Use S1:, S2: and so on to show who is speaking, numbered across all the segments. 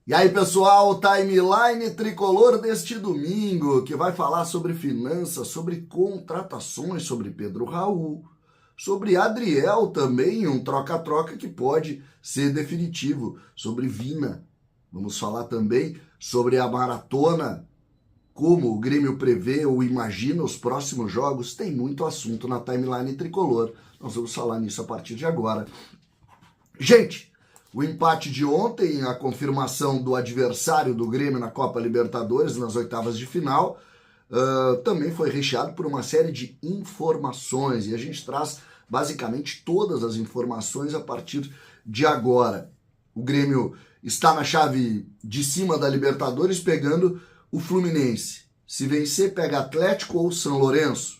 S1: E aí, pessoal, timeline tricolor deste domingo, que vai falar sobre finanças, sobre contratações, sobre Pedro Raul, sobre Adriel também, um troca-troca que pode ser definitivo, sobre Vina. Vamos falar também sobre a maratona, como o Grêmio prevê ou imagina os próximos jogos. Tem muito assunto na timeline tricolor. Nós vamos falar nisso a partir de agora. Gente, o empate de ontem, a confirmação do adversário do Grêmio na Copa Libertadores, nas oitavas de final, também foi recheado por uma série de informações. E a gente traz basicamente todas as informações a partir de agora. O Grêmio está na chave de cima da Libertadores pegando o Fluminense. Se vencer, pega Atlético ou São Lourenço.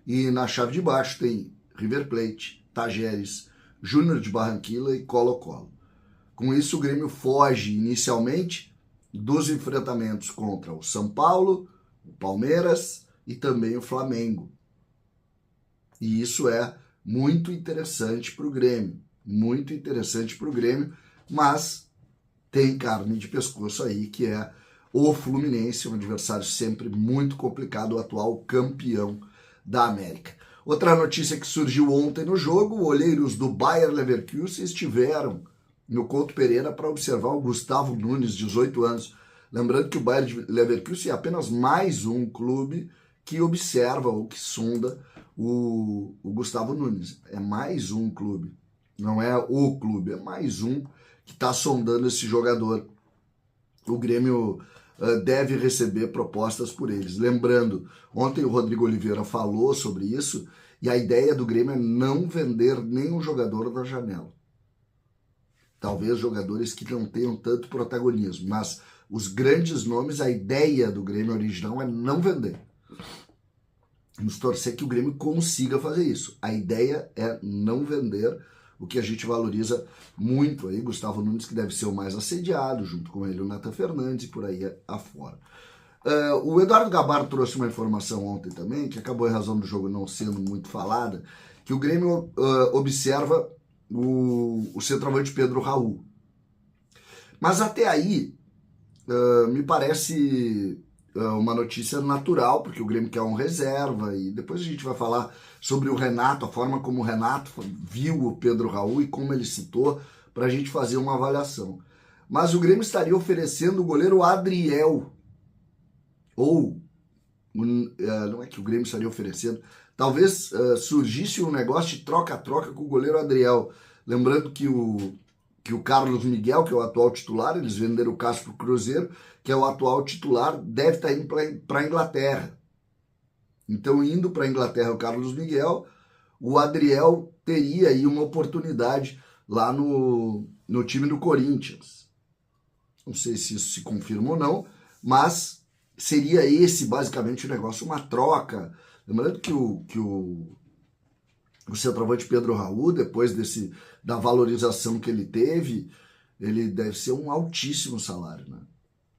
S1: E na chave de baixo tem River Plate, Tajeres, Júnior de Barranquilla e Colo-Colo. Com isso, o Grêmio foge inicialmente dos enfrentamentos contra o São Paulo, o Palmeiras e também o Flamengo. E isso é muito interessante para o Grêmio, muito interessante para o Grêmio, mas tem carne de pescoço aí, que é o Fluminense, um adversário sempre muito complicado, o atual campeão da América. Outra notícia que surgiu ontem no jogo, olheiros do Bayer Leverkusen estiveram no Couto Pereira para observar o Gustavo Nunes, 18 anos. Lembrando que o Bayer Leverkusen é apenas mais um clube que observa ou que sonda o Gustavo Nunes. É mais um clube, não é o clube, é mais um que está sondando esse jogador. O Grêmio deve receber propostas por eles. Lembrando, ontem o Rodrigo Oliveira falou sobre isso e a ideia do Grêmio é não vender nenhum jogador da janela. Talvez jogadores que não tenham tanto protagonismo, mas os grandes nomes, a ideia do Grêmio original é não vender. Vamos torcer que o Grêmio consiga fazer isso. A ideia é não vender, o que a gente valoriza muito aí. Gustavo Nunes, que deve ser o mais assediado, junto com ele o Nathan Fernandes e por aí afora. O Eduardo Gabardo trouxe uma informação ontem também, que acabou em razão do jogo não sendo muito falada, que o Grêmio observa o centroavante Pedro Raul. Mas até aí, me parece uma notícia natural, porque o Grêmio quer um reserva, e depois a gente vai falar sobre o Renato, a forma como o Renato viu o Pedro Raul e como ele citou, para a gente fazer uma avaliação. Mas o Grêmio estaria oferecendo o goleiro Adriel, ou, não é que o Grêmio estaria oferecendo, talvez surgisse um negócio de troca-troca com o goleiro Adriel. Lembrando que o Carlos Miguel, que é o atual titular, eles venderam o Cássio para o Cruzeiro, que é o atual titular, deve estar indo para a Inglaterra. Então, indo para a Inglaterra o Carlos Miguel, o Adriel teria aí uma oportunidade lá no time do Corinthians. Não sei se isso se confirma ou não, mas seria esse basicamente o negócio, uma troca. Lembrando que o centroavante Pedro Raul, depois da valorização que ele teve, ele deve ser um altíssimo salário, né?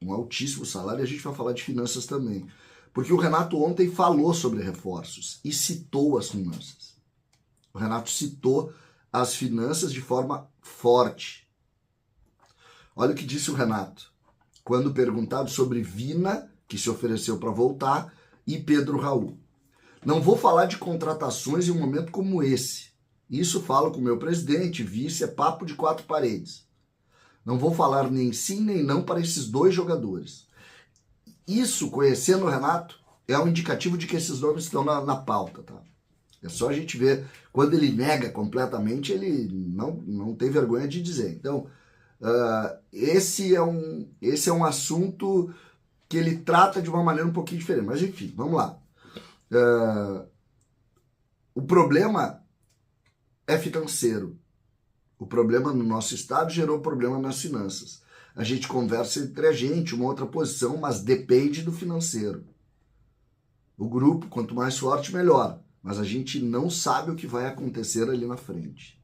S1: Um altíssimo salário, e a gente vai falar de finanças também. Porque o Renato ontem falou sobre reforços e citou as finanças. O Renato citou as finanças de forma forte. Olha o que disse o Renato, quando perguntado sobre Vina, que se ofereceu para voltar, e Pedro Raul. Não vou falar de contratações em um momento como esse. Isso falo com o meu presidente, vice, é papo de quatro paredes. Não vou falar nem sim nem não para esses dois jogadores. Isso, conhecendo o Renato, é um indicativo de que esses nomes estão na pauta, tá? É só a gente ver, quando ele nega completamente, ele não tem vergonha de dizer. Então, esse é um assunto que ele trata de uma maneira um pouquinho diferente. Mas enfim, vamos lá. O problema é financeiro. O problema no nosso estado gerou problema nas finanças. A gente conversa entre a gente, uma outra posição, mas depende do financeiro. O grupo, quanto mais forte, melhor. Mas a gente não sabe o que vai acontecer ali na frente.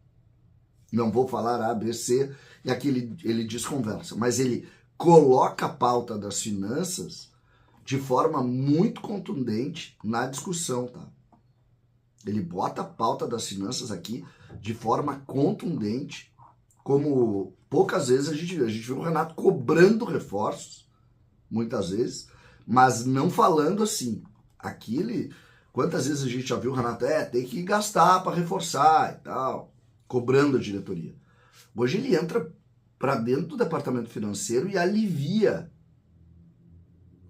S1: Não vou falar A, B, C, e aqui ele desconversa. Mas ele coloca a pauta das finanças de forma muito contundente na discussão, tá? Ele bota a pauta das finanças aqui de forma contundente, como Poucas vezes a gente viu o Renato cobrando reforços, muitas vezes, mas não falando assim. Quantas vezes a gente já viu o Renato, tem que gastar para reforçar e tal, cobrando a diretoria. Hoje ele entra para dentro do departamento financeiro e alivia.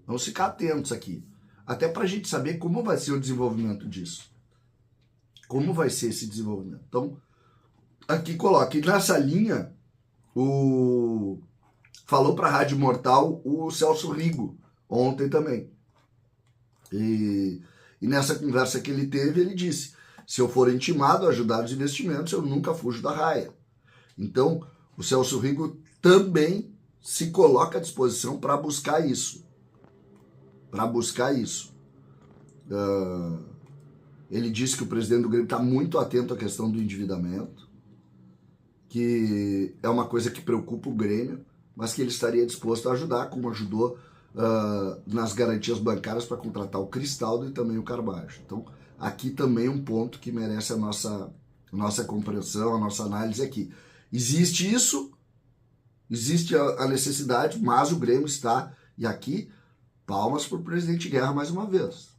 S1: Vamos ficar atentos aqui, até para a gente saber como vai ser o desenvolvimento disso. Como vai ser esse desenvolvimento. Então, aqui coloca, e nessa linha, falou para a Rádio Mortal o Celso Rigo, ontem também. E nessa conversa que ele teve, ele disse, se eu for intimado a ajudar os investimentos, eu nunca fujo da raia. Então, o Celso Rigo também se coloca à disposição para buscar isso. Ele disse que o presidente do Grêmio está muito atento à questão do endividamento, que é uma coisa que preocupa o Grêmio, mas que ele estaria disposto a ajudar, como ajudou nas garantias bancárias para contratar o Cristaldo e também o Carbajo. Então, aqui também um ponto que merece a nossa compreensão, a nossa análise aqui. Existe isso, existe a necessidade, mas o Grêmio está, e aqui, palmas para o presidente Guerra mais uma vez.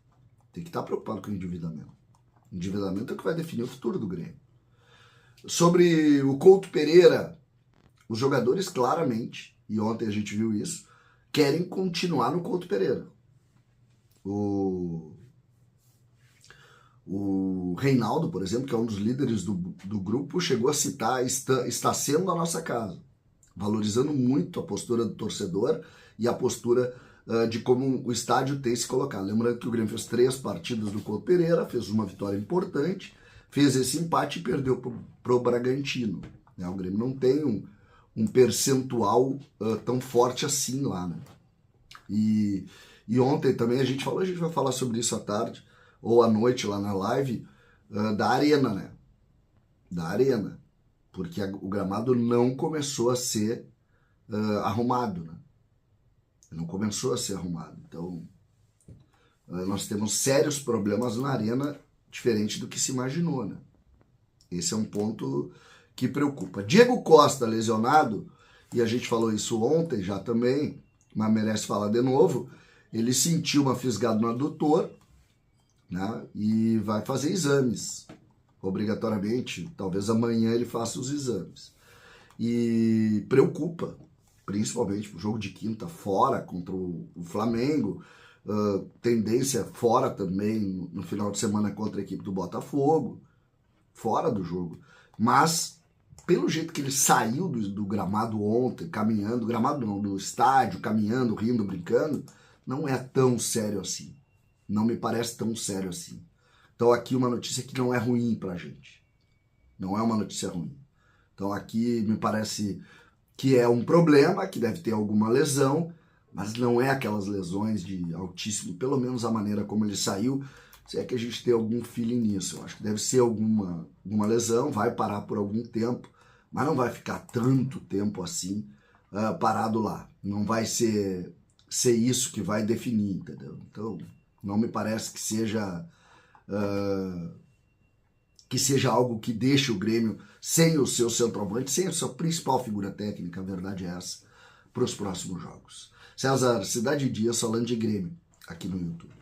S1: Tem que estar preocupado com o endividamento. O endividamento é o que vai definir o futuro do Grêmio. Sobre o Couto Pereira, os jogadores claramente, e ontem a gente viu isso, querem continuar no Couto Pereira. O Reinaldo, por exemplo, que é um dos líderes do grupo, chegou a citar, está sendo a nossa casa, valorizando muito a postura do torcedor e a postura de como o estádio tem se colocado. Lembrando que o Grêmio fez 3 partidas do Couto Pereira, fez uma vitória importante, fez esse empate e perdeu para o Bragantino. Né? O Grêmio não tem um percentual tão forte assim lá. Né? E ontem também a gente vai falar sobre isso à tarde, ou à noite lá na live, da Arena, né? Da Arena. Porque o gramado não começou a ser arrumado, né? Não começou a ser arrumado. Então, nós temos sérios problemas na Arena, diferente do que se imaginou, né? Esse é um ponto que preocupa. Diego Costa, lesionado, e a gente falou isso ontem já também, mas merece falar de novo, ele sentiu uma fisgada no adutor, né? E vai fazer exames, obrigatoriamente. Talvez amanhã ele faça os exames. E preocupa, principalmente o jogo de quinta fora contra o Flamengo, tendência fora também no final de semana contra a equipe do Botafogo, fora do jogo. Mas, pelo jeito que ele saiu do gramado ontem, caminhando, gramado não, do estádio, caminhando, rindo, brincando, não é tão sério assim. Não me parece tão sério assim. Então aqui uma notícia que não é ruim pra gente. Não é uma notícia ruim. Então aqui me parece que é um problema, que deve ter alguma lesão, mas não é aquelas lesões de altíssimo, pelo menos a maneira como ele saiu, se é que a gente tem algum feeling nisso. Eu acho que deve ser alguma lesão, vai parar por algum tempo, mas não vai ficar tanto tempo assim parado lá. Não vai ser isso que vai definir, entendeu? Então, não me parece que seja algo que deixe o Grêmio sem o seu centroavante, sem a sua principal figura técnica, a verdade é essa, para os próximos jogos. César, Cidade Dias falando de Grêmio, aqui no YouTube.